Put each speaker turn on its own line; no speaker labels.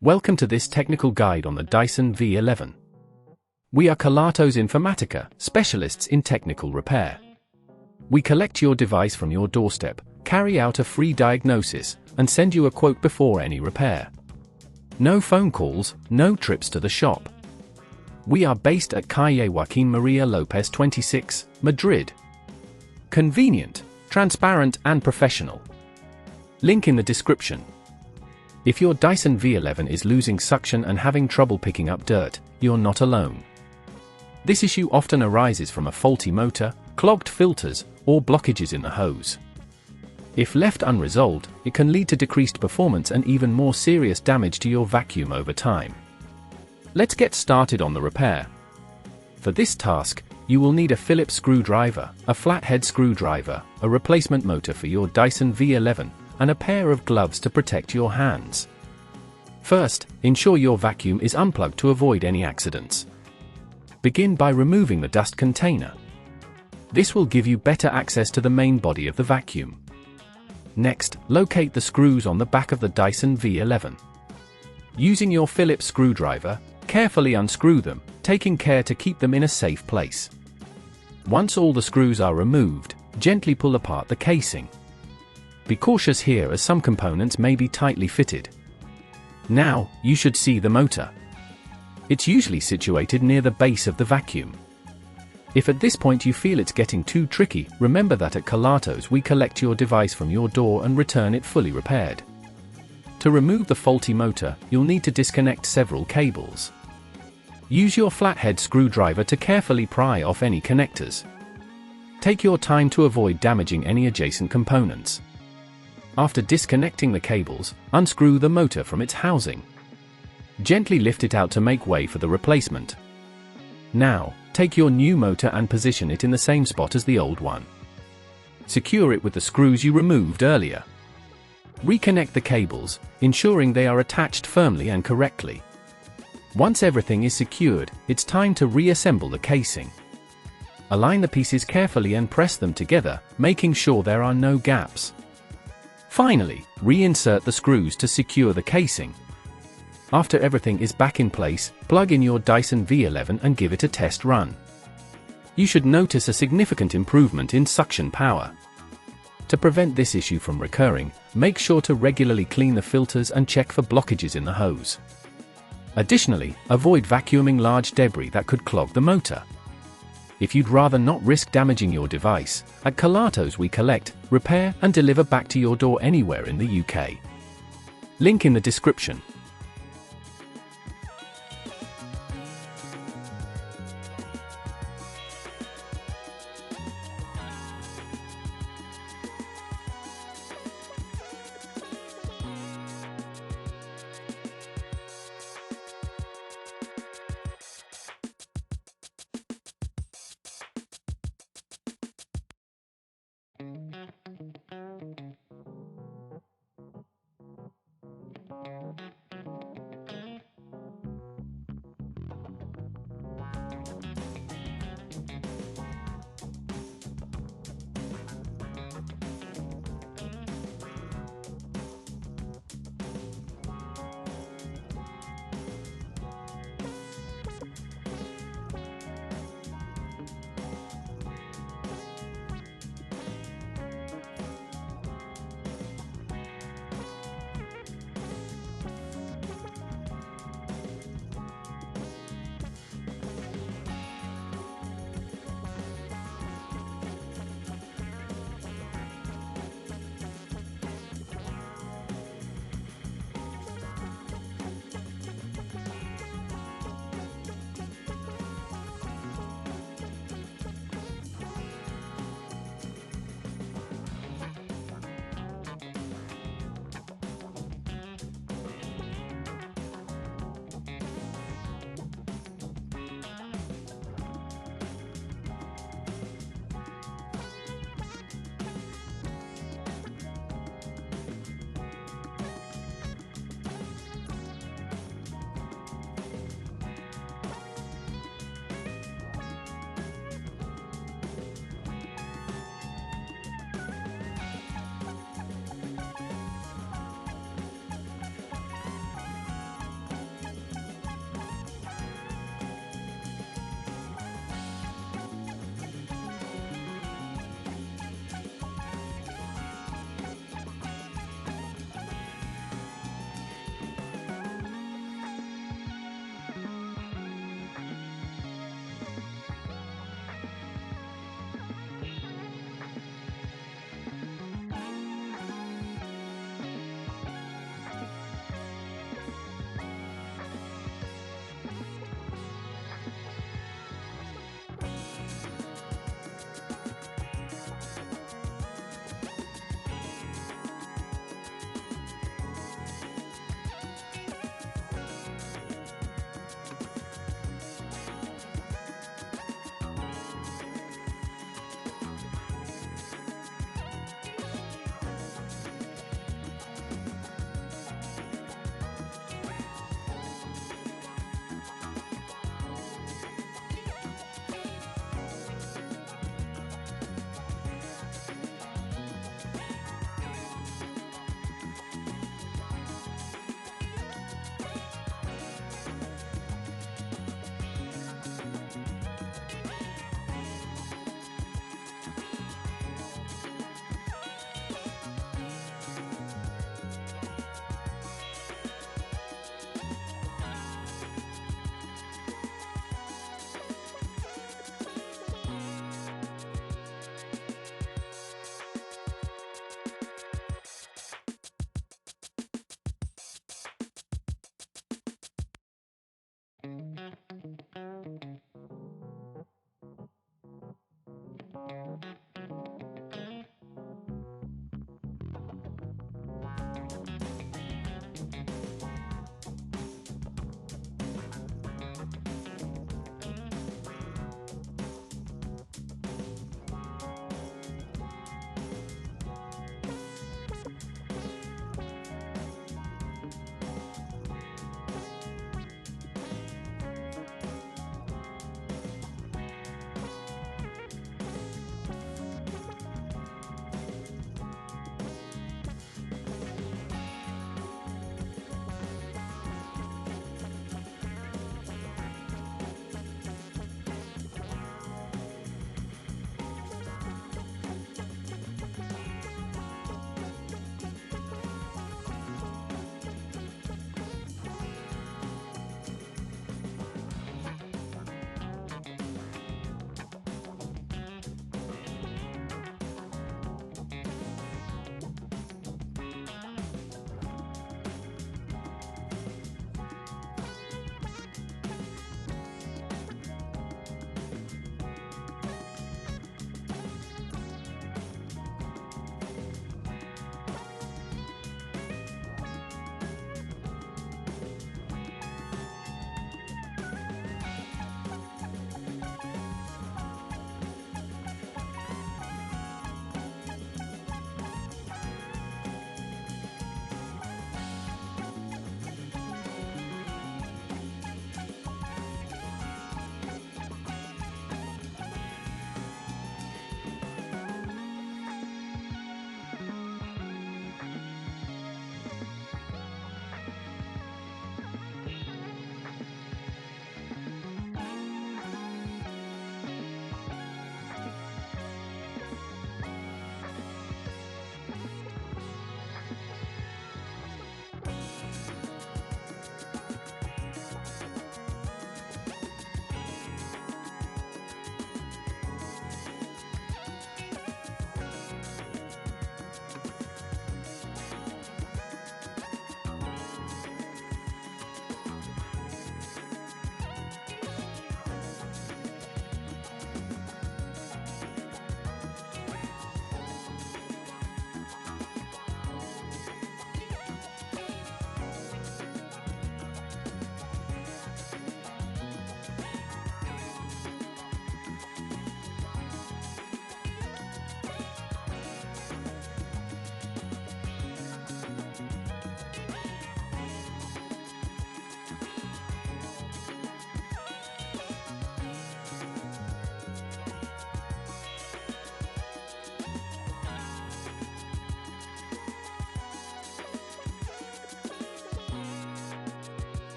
Welcome to this technical guide on the Dyson V11. We are Kelatos Informatica, specialists in technical repair. We collect your device from your doorstep, carry out a free diagnosis, and send you a quote before any repair. No phone calls, no trips to the shop. We are based at Calle Joaquín María López 26, Madrid. Convenient, transparent and professional. Link in the description. If your Dyson V11 is losing suction and having trouble picking up dirt, you're not alone. This issue often arises from a faulty motor, clogged filters, or blockages in the hose. If left unresolved, it can lead to decreased performance and even more serious damage to your vacuum over time. Let's get started on the repair. For this task, you will need a Phillips screwdriver, a flathead screwdriver, a replacement motor for your Dyson V11, and a pair of gloves to protect your hands. First, ensure your vacuum is unplugged to avoid any accidents. Begin by removing the dust container. This will give you better access to the main body of the vacuum. Next, locate the screws on the back of the Dyson V11. Using your Phillips screwdriver, carefully unscrew them, taking care to keep them in a safe place. Once all the screws are removed, gently pull apart the casing. Be cautious here as some components may be tightly fitted. Now, you should see the motor. It's usually situated near the base of the vacuum. If at this point you feel it's getting too tricky, remember that at Kelatos we collect your device from your door and return it fully repaired. To remove the faulty motor, you'll need to disconnect several cables. Use your flathead screwdriver to carefully pry off any connectors. Take your time to avoid damaging any adjacent components. After disconnecting the cables, unscrew the motor from its housing. Gently lift it out to make way for the replacement. Now, take your new motor and position it in the same spot as the old one. Secure it with the screws you removed earlier. Reconnect the cables, ensuring they are attached firmly and correctly. Once everything is secured, it's time to reassemble the casing. Align the pieces carefully and press them together, making sure there are no gaps. Finally, reinsert the screws to secure the casing. After everything is back in place, plug in your Dyson V11 and give it a test run. You should notice a significant improvement in suction power. To prevent this issue from recurring, make sure to regularly clean the filters and check for blockages in the hose. Additionally, avoid vacuuming large debris that could clog the motor. If you'd rather not risk damaging your device, at Kelatos we collect, repair and deliver back to your door anywhere in the UK. Link in the description.